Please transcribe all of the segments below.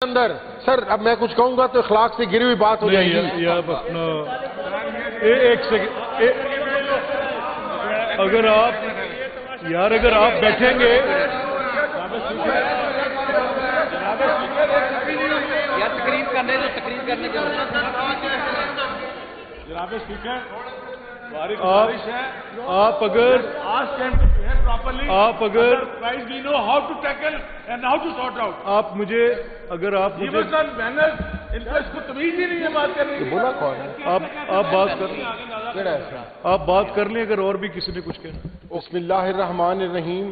اندر سر اب میں کچھ کہوں گا تو اخلاق سے گری ہوئی بات ہو جائے گی. ایک سیکنڈ اگر آپ بیٹھیں گے یا تقریر کرنے تو تقریر کرنے کے جناب اسپیکر آپ اگر آپ مجھے اگر آپ تمیز ہی نہیں ہے بات کرنے کی. بولا کون ہے؟ آپ بات کر لیں اگر اور بھی کسی نے کچھ کہنا. بسم اللہ الرحمن الرحیم.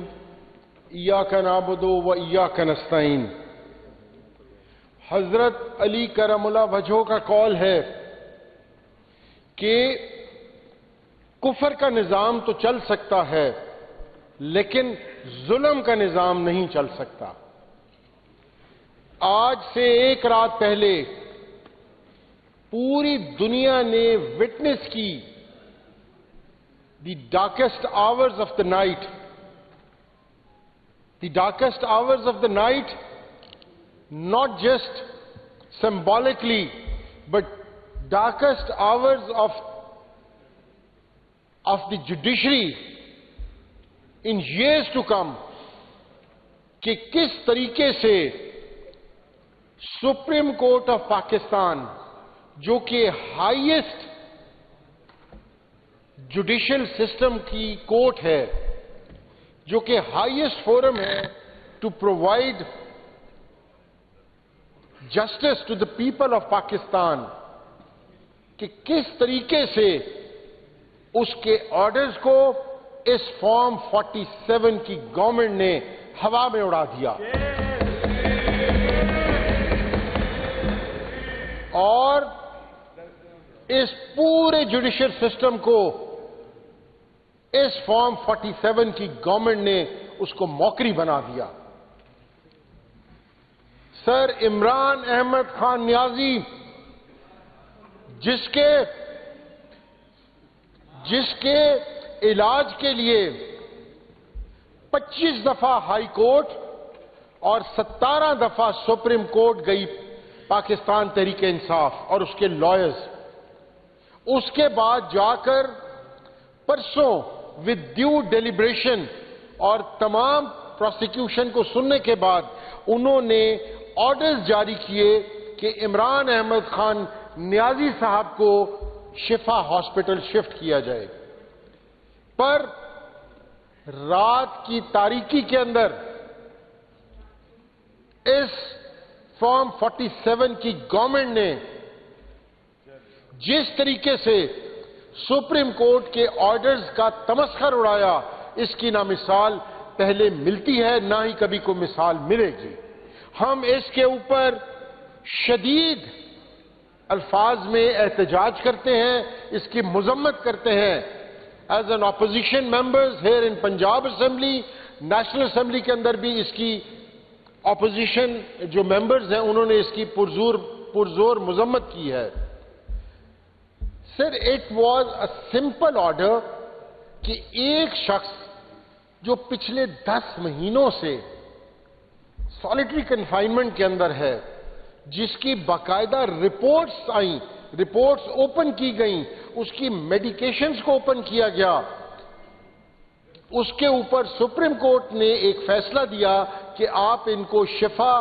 ایاک نعبد و ایاک نستعین. حضرت علی کرم اللہ وجہہ کا قول ہے کہ کفر کا نظام تو چل سکتا ہے لیکن ظلم کا نظام نہیں چل سکتا. آج سے ایک رات پہلے پوری دنیا نے وٹنس کی the darkest hours of the night. The darkest hours of the night, not just symbolically but darkest hours of the judiciary in years to come, کہ کس طریقے سے سپریم کورٹ آف پاکستان جو کہ ہائیسٹ جوڈیشل سسٹم کی court ہے, جو کہ ہائیسٹ فورم ہے to provide justice to the people of Pakistan, کہ کس طریقے سے اس کے آرڈرز کو اس فارم 47 کی گورنمنٹ نے ہوا میں اڑا دیا. اور اس پورے جوڈیشل سسٹم کو اس فارم 47 کی گورنمنٹ نے اس کو موکری بنا دیا. سر عمران احمد خان نیازی جس کے علاج کے لیے 25 دفعہ ہائی کورٹ اور 17 دفعہ سپریم کورٹ گئی پاکستان تحریک انصاف اور اس کے لائرز, اس کے بعد جا کر پرسوں ود ڈیو ڈیلیبریشن اور تمام پروسیکیوشن کو سننے کے بعد انہوں نے آرڈرز جاری کیے کہ عمران احمد خان نیازی صاحب کو شفا ہاسپٹل شفٹ کیا جائے. پر رات کی تاریکی کے اندر اس فارم 47 کی گورنمنٹ نے جس طریقے سے سپریم کورٹ کے آرڈرز کا تمسخر اڑایا, اس کی نہ مثال پہلے ملتی ہے نہ ہی کبھی کوئی مثال ملے گی. ہم اس کے اوپر شدید الفاظ میں احتجاج کرتے ہیں, اس کی مذمت کرتے ہیں. As an opposition members here in Punjab assembly, national assembly کے اندر بھی اس کی اپوزیشن جو ممبرز ہیں انہوں نے اس کی پرزور مذمت کی ہے. Sir it was a simple order کہ ایک شخص جو پچھلے 10 مہینوں سے سالیٹری کنفائنمنٹ کے اندر ہے, جس کی باقاعدہ رپورٹس آئیں, رپورٹس اوپن کی گئیں, اس کی میڈیکیشنز کو اوپن کیا گیا, اس کے اوپر سپریم کورٹ نے ایک فیصلہ دیا کہ آپ ان کو شفا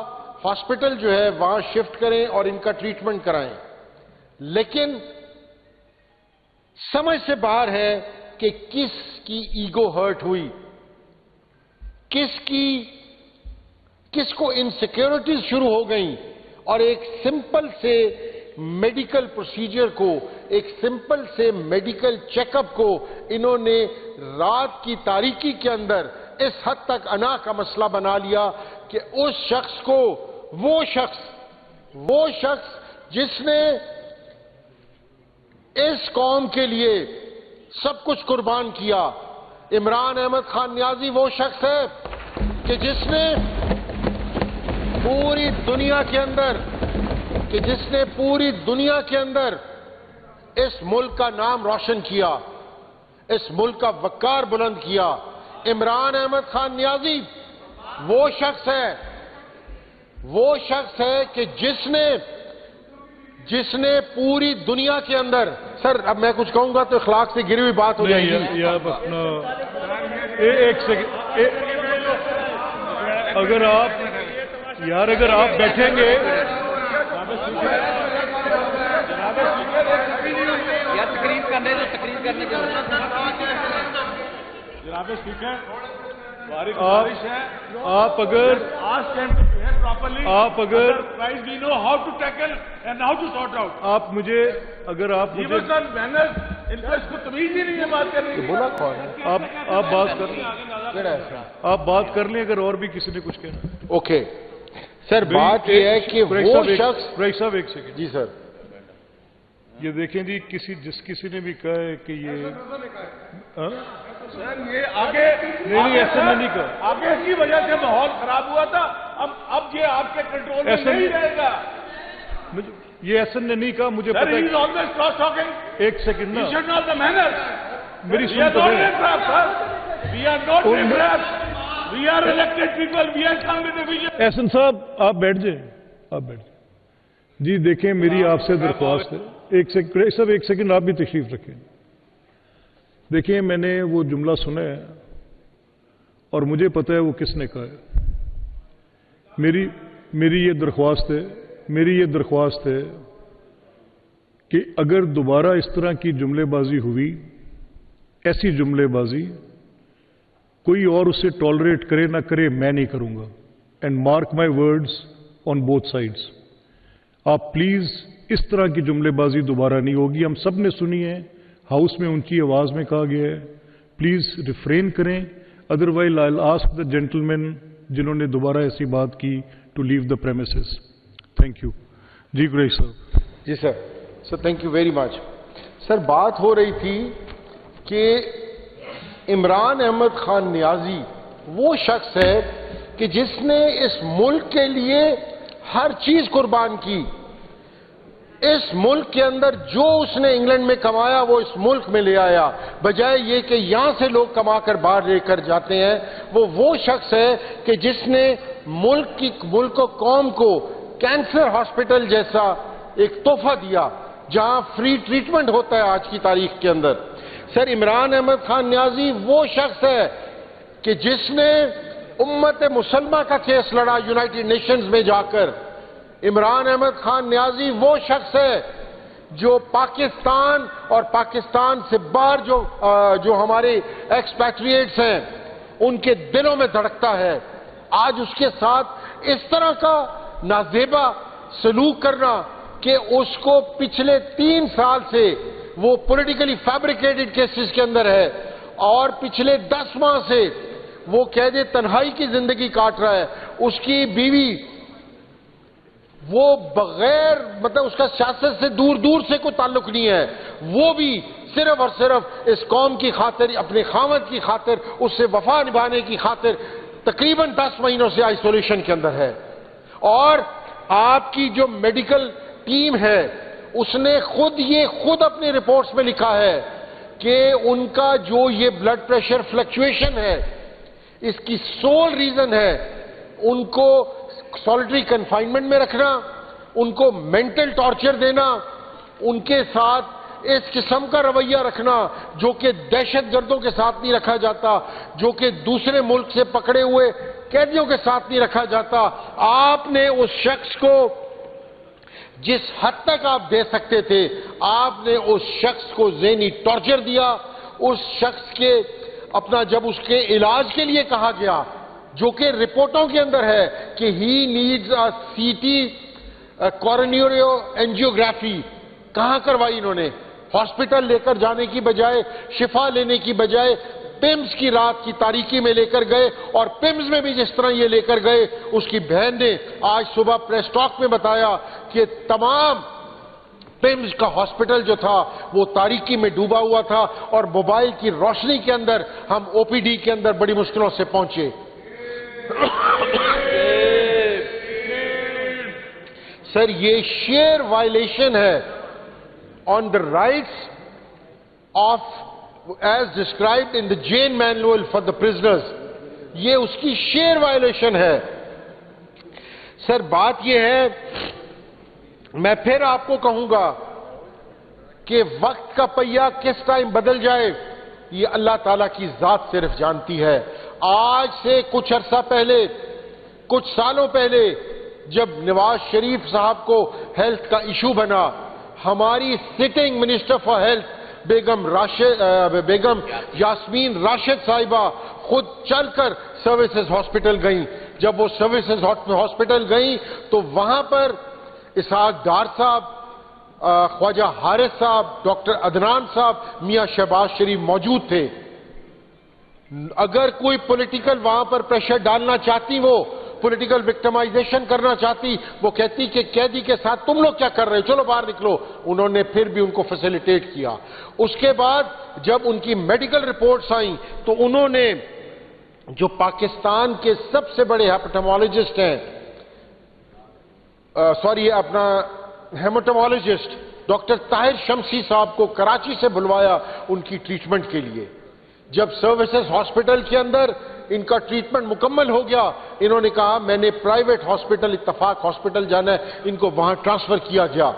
ہاسپٹل جو ہے وہاں شفٹ کریں اور ان کا ٹریٹمنٹ کرائیں. لیکن سمجھ سے باہر ہے کہ کس کی ایگو ہرٹ ہوئی, کس کو انسیکیورٹیز شروع ہو گئیں, اور ایک سمپل سے میڈیکل پروسیجر کو, ایک سمپل سے میڈیکل چیک اپ کو انہوں نے رات کی تاریکی کے اندر اس حد تک انا کا مسئلہ بنا لیا کہ اس شخص کو, وہ شخص جس نے اس قوم کے لیے سب کچھ قربان کیا, عمران احمد خان نیازی وہ شخص ہے کہ جس نے پوری دنیا کے اندر اس ملک کا نام روشن کیا, اس ملک کا وقار بلند کیا. عمران احمد خان نیازی وہ شخص ہے وہ شخص ہے کہ جس نے پوری دنیا کے اندر، سر اب میں کچھ کہوں گا تو اخلاق سے گری ہوئی بات ہو جائے گی. یہ آپ اپنا ایک سیکنڈ، اگر آپ بیٹھیں گے یا تقریر کرنے تو تقریر کرنے کے جناب اسپیکر، آپ اگر آپ مجھے اگر آپ مجھے تمیز ہی نہیں ہے بات کرنے کی. بولا کون ہے؟ آپ بات کر لیں اگر اور بھی کسی نے کچھ کہنا. اوکے سر، بات یہ ہے کہ وہ شخص، رئیس صاحب ایک سیکنڈ. جی سر، یہ دیکھیں جی، کسی نے بھی کہا ہے کہ یہ سر یہ آگے نہیں ایسا میں نہیں کہا. آگے اس کی وجہ سے ماحول خراب ہوا تھا. اب یہ آپ کے کنٹرول میں نہیں رہے گا. یہ ایسن نے نہیں کہا، مجھے پتا ہے. ایک سیکنڈ نا، میری سن تو لیں. احسن صاحب آپ بیٹھ جائیں. جی دیکھیں، میری آپ سے درخواست ہے. ایک سیکنڈ آپ بھی تشریف رکھیں. دیکھیں، میں نے وہ جملہ سنا ہے اور مجھے پتا ہے وہ کس نے کہا ہے. میری یہ درخواست ہے کہ اگر دوبارہ اس طرح کی جملے بازی ہوئی، ایسی جملے بازی کوئی اور اسے ٹالریٹ کرے نہ کرے، میں نہیں کروں گا. And mark my words on both sides. آپ پلیز اس طرح کی جملے بازی دوبارہ نہیں ہوگی. ہم سب نے سنی ہے، ہاؤس میں اونچی آواز میں کہا گیا ہے. پلیز ریفرین کریں، otherwise I will ask the gentleman جنہوں نے دوبارہ ایسی بات کی to leave the premises. Thank you. جی قریش صاحب. جی sir thank you very much. Sir بات ہو رہی تھی کہ عمران احمد خان نیازی وہ شخص ہے کہ جس نے اس ملک کے لیے ہر چیز قربان کی. اس ملک کے اندر جو اس نے انگلینڈ میں کمایا وہ اس ملک میں لے آیا، بجائے یہ کہ یہاں سے لوگ کما کر باہر لے کر جاتے ہیں. وہ شخص ہے کہ جس نے ملک و قوم کو کینسر ہاسپٹل جیسا ایک تحفہ دیا جہاں فری ٹریٹمنٹ ہوتا ہے آج کی تاریخ کے اندر. سر عمران احمد خان نیازی وہ شخص ہے کہ جس نے امت مسلمہ کا کیس لڑا یونائٹڈ نیشنز میں جا کر. عمران احمد خان نیازی وہ شخص ہے جو پاکستان اور پاکستان سے باہر جو ہمارے ایکسپیٹریٹس ہیں ان کے دلوں میں دھڑکتا ہے. آج اس کے ساتھ اس طرح کا نازیبا سلوک کرنا کہ اس کو پچھلے 3 سال سے وہ پولیٹیکلی فیبریکیٹڈ کیسز کے اندر ہے اور پچھلے 10 ماہ سے وہ قید تنہائی کی زندگی کاٹ رہا ہے. اس کی بیوی وہ بغیر اس کا سیاست سے دور سے کوئی تعلق نہیں ہے، وہ بھی صرف اور صرف اس قوم کی خاطر، اپنے خاوند کی خاطر، اس سے وفا نبھانے کی خاطر تقریباً 10 مہینوں سے آئسولیشن کے اندر ہے. اور آپ کی جو میڈیکل ٹیم ہے اس نے خود اپنی رپورٹس میں لکھا ہے کہ ان کا جو یہ بلڈ پریشر فلکچویشن ہے اس کی سول ریزن ہے ان کو سالٹری کنفائنمنٹ میں رکھنا، ان کو مینٹل ٹارچر دینا، ان کے ساتھ اس قسم کا رویہ رکھنا جو کہ دہشت گردوں کے ساتھ نہیں رکھا جاتا، جو کہ دوسرے ملک سے پکڑے ہوئے قیدیوں کے ساتھ نہیں رکھا جاتا. آپ نے اس شخص کو جس حد تک آپ دے سکتے تھے آپ نے اس شخص کو ذہنی ٹارچر دیا. اس شخص کے جب اس کے علاج کے لیے کہا گیا جو کہ رپورٹوں کے اندر ہے کہ ہی نیڈز اے CT کورونیرو اینجیوگرافی، کہاں کروائی انہوں نے؟ ہاسپٹل لے کر جانے کی بجائے، شفا لینے کی بجائے پیمز کی رات کی تاریکی میں لے کر گئے. اور پیمز میں بھی جس طرح یہ لے کر گئے، اس کی بہن نے آج صبح پریس ٹاک میں بتایا کہ تمام پیمز کا ہاسپٹل جو تھا وہ تاریکی میں ڈوبا ہوا تھا اور موبائل کی روشنی کے اندر ہم OPD کے اندر بڑی مشکلوں سے پہنچے. سر یہ شیئر وائلیشن ہے on the rights of as described in the جین مینوئل فار دا پرزنرز. یہ اس کی شیئر وائلیشن ہے. سر بات یہ ہے، میں پھر آپ کو کہوں گا کہ وقت کا پہیہ کس ٹائم بدل جائے یہ اللہ تعالیٰ کی ذات صرف جانتی ہے۔ آج سے کچھ عرصہ پہلے، کچھ سالوں پہلے جب نواز شریف صاحب کو ہیلتھ کا ایشو بنا، ہماری سٹنگ منسٹر فار ہیلتھ بیگم یاسمین راشد صاحبہ خود چل کر سروسز ہاسپٹل گئیں۔ جب وہ سروسز ہاسپٹل گئیں تو وہاں پر اسحاق ڈار صاحب، خواجہ حارث صاحب، ڈاکٹر عدنان صاحب، میاں شہباز شریف موجود تھے۔ اگر کوئی پولیٹیکل وہاں پر پریشر ڈالنا چاہتی، وہ پولیٹیکل وکٹمائزیشن کرنا چاہتی، وہ کہتی کہ قیدی کے ساتھ تم لوگ کیا کر رہے ہو، چلو باہر نکلو۔ انہوں نے پھر بھی ان کو فیسیلیٹیٹ کیا۔ اس کے بعد جب ان کی میڈیکل رپورٹس آئیں تو انہوں نے جو پاکستان کے سب سے بڑے ہیپٹامالوجسٹ ہیں، ہیماٹولوجسٹ ڈاکٹر طاہر شمسی صاحب کو کراچی سے بلوایا ان کی ٹریٹمنٹ کے لیے۔ جب سروسز ہاسپٹل کے اندر ان کا ٹریٹمنٹ مکمل ہو گیا، انہوں نے کہا میں نے پرائیویٹ ہاسپٹل اتفاق ہاسپٹل جانا ہے، ان کو وہاں ٹرانسفر کیا گیا۔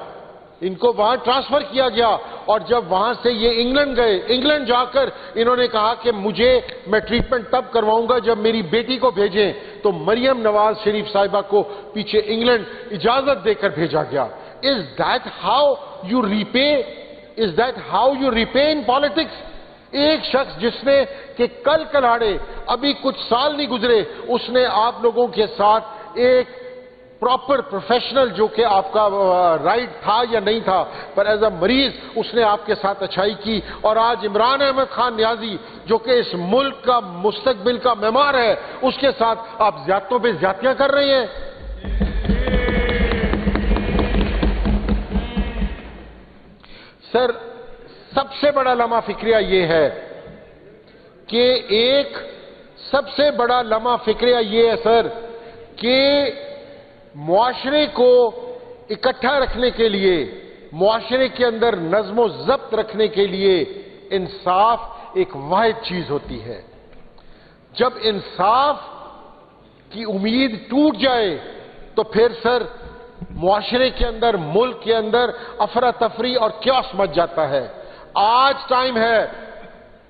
اور جب وہاں سے یہ انگلینڈ گئے، انگلینڈ جا کر انہوں نے کہا کہ میں ٹریٹمنٹ تب کرواؤں گا جب میری بیٹی کو بھیجیں، تو مریم نواز شریف صاحبہ کو پیچھے انگلینڈ اجازت دے کر بھیجا گیا۔ Is that how you repay in politics? ایک شخص جس نے کہ کل کلاڑے ابھی کچھ سال نہیں گزرے، اس نے آپ لوگوں کے ساتھ ایک پراپر پروفیشنل، جو کہ آپ کا رائٹ تھا یا نہیں تھا، پر ایز اے مریض اس نے آپ کے ساتھ اچھائی کی۔ اور آج عمران احمد خان نیازی جو کہ اس ملک کا مستقبل کا معمار ہے، اس کے ساتھ آپ زیادتوں پہ زیادتیاں کر رہے ہیں۔ سر سب سے بڑا لمحہ فکریہ یہ ہے کہ سر کہ معاشرے کو اکٹھا رکھنے کے لیے، معاشرے کے اندر نظم و ضبط رکھنے کے لیے انصاف ایک واحد چیز ہوتی ہے۔ جب انصاف کی امید ٹوٹ جائے تو پھر سر معاشرے کے اندر، ملک کے اندر افراتفری اور کیوس مچ جاتا ہے۔ آج ٹائم ہے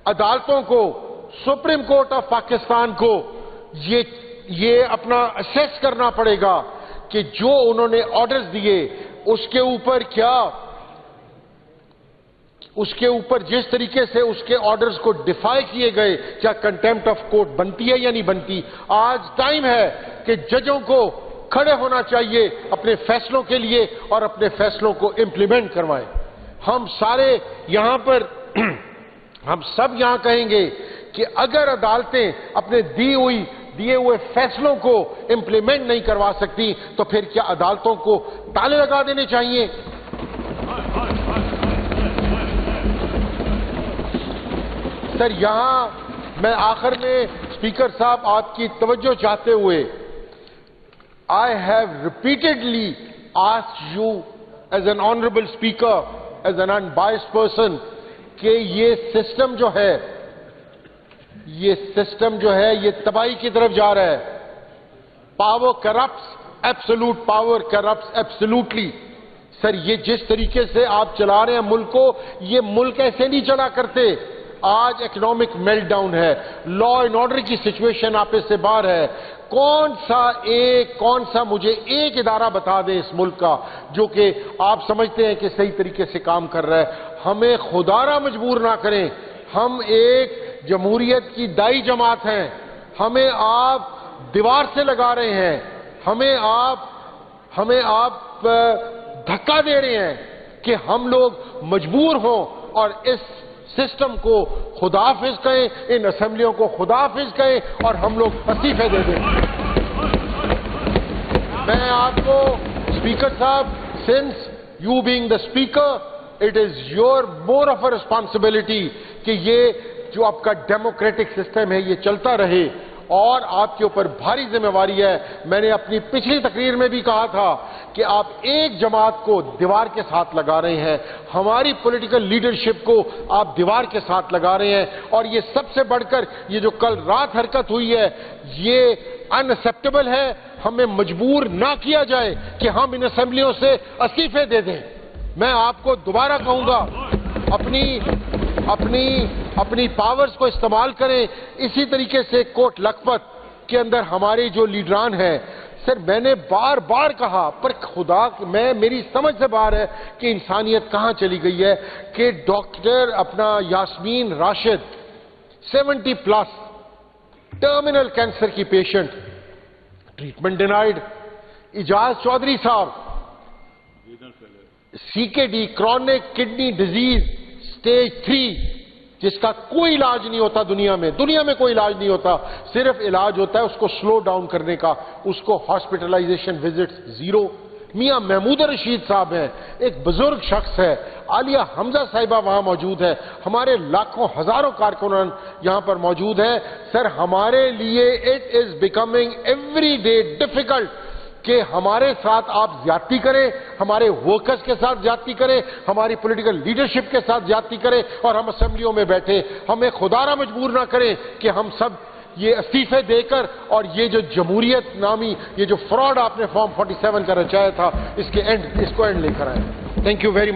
عدالتوں کو، سپریم کورٹ آف پاکستان کو یہ اپنا اسیس کرنا پڑے گا کہ جو انہوں نے آرڈرز دیے اس کے اوپر جس طریقے سے اس کے آرڈرز کو ڈیفائی کیے گئے، کیا کنٹیمپٹ آف کورٹ بنتی ہے یا نہیں بنتی۔ آج ٹائم ہے کہ ججوں کو کھڑے ہونا چاہیے اپنے فیصلوں کے لیے اور اپنے فیصلوں کو امپلیمنٹ کروائیں۔ ہم سارے یہاں پر ہم سب یہاں کہیں گے کہ اگر عدالتیں اپنے دیے ہوئے فیصلوں کو امپلیمنٹ نہیں کروا سکتی تو پھر کیا عدالتوں کو تالے لگا دینے چاہیے؟ سر یہاں میں آخر میں اسپیکر صاحب آپ کی توجہ چاہتے ہوئے I have repeatedly asked you as an honorable speaker, as an unbiased person, کہ یہ سسٹم جو ہے یہ تباہی کی طرف جا رہا ہے۔ Power corrupts, absolute power corrupts absolutely. Sir یہ جس طریقے سے آپ چلا رہے ہیں ملک کو، یہ ملک ایسے نہیں چلا کرتے۔ آج اکنامک میلٹ ڈاؤن ہے، لا اینڈ آرڈر کی سچویشن آپ سے باہر ہے۔ کون سا مجھے ایک ادارہ بتا دیں اس ملک کا جو کہ آپ سمجھتے ہیں کہ صحیح طریقے سے کام کر رہا ہے۔ ہمیں خدارہ مجبور نہ کریں، ہم ایک جمہوریت کی دائی جماعت ہیں، ہمیں آپ دیوار سے لگا رہے ہیں، ہمیں آپ دھکا دے رہے ہیں کہ ہم لوگ مجبور ہوں اور اس سسٹم کو خداحافظ کہیں، ان اسمبلیوں کو خداحافظ کہیں اور ہم لوگ استعفے دے دیں۔ میں آپ کو اسپیکر صاحب، since you being the speaker, it is your more of a responsibility کہ یہ جو آپ کا ڈیموکریٹک سسٹم ہے یہ چلتا رہے اور آپ کے اوپر بھاری ذمہ داری ہے. میں نے اپنی پچھلی تقریر میں بھی کہا تھا کہ آپ ایک جماعت کو دیوار کے ساتھ لگا رہے ہیں, ہماری پولیٹیکل لیڈرشپ کو آپ دیوار کے ساتھ لگا رہے ہیں, اور یہ سب سے بڑھ کر یہ جو کل رات حرکت ہوئی ہے یہ ان ایکسیپٹیبل ہے. ہمیں مجبور نہ کیا جائے کہ ہم ان اسمبلیوں سے استعفے دے دیں. میں آپ کو دوبارہ کہوں گا اپنی پاورز کو استعمال کریں. اسی طریقے سے کوٹ لکھپت کے اندر ہمارے جو لیڈران ہیں, سر میں نے بار بار کہا, پر خدا میری سمجھ سے باہر ہے کہ انسانیت کہاں چلی گئی ہے کہ ڈاکٹر اپنا یاسمین راشد 70+ ٹرمینل کینسر کی پیشنٹ, ٹریٹمنٹ ڈینائیڈ. اجاز چودھری صاحب CKD chronic kidney disease stage 3 جس کا کوئی علاج نہیں ہوتا دنیا میں کوئی علاج نہیں ہوتا, صرف علاج ہوتا ہے اس کو سلو ڈاؤن کرنے کا, اس کو ہاسپٹلائزیشن وزٹس 0. میاں محمود رشید صاحب ہیں, ایک بزرگ شخص ہے. عالیہ حمزہ صاحبہ وہاں موجود ہے. ہمارے لاکھوں ہزاروں کارکنان یہاں پر موجود ہیں. سر ہمارے لیے it is becoming every day difficult کہ ہمارے ساتھ آپ زیادتی کریں, ہمارے ورکرز کے ساتھ زیادتی کریں, ہماری پولیٹیکل لیڈرشپ کے ساتھ زیادتی کریں, اور ہم اسمبلیوں میں بیٹھے. ہمیں خدا را مجبور نہ کریں کہ ہم سب یہ استعفے دے کر اور یہ جو جمہوریت نامی یہ جو فراڈ آپ نے فارم 47 کا رچایا تھا اس کو اینڈ لے کر آئیں. Thank you very much.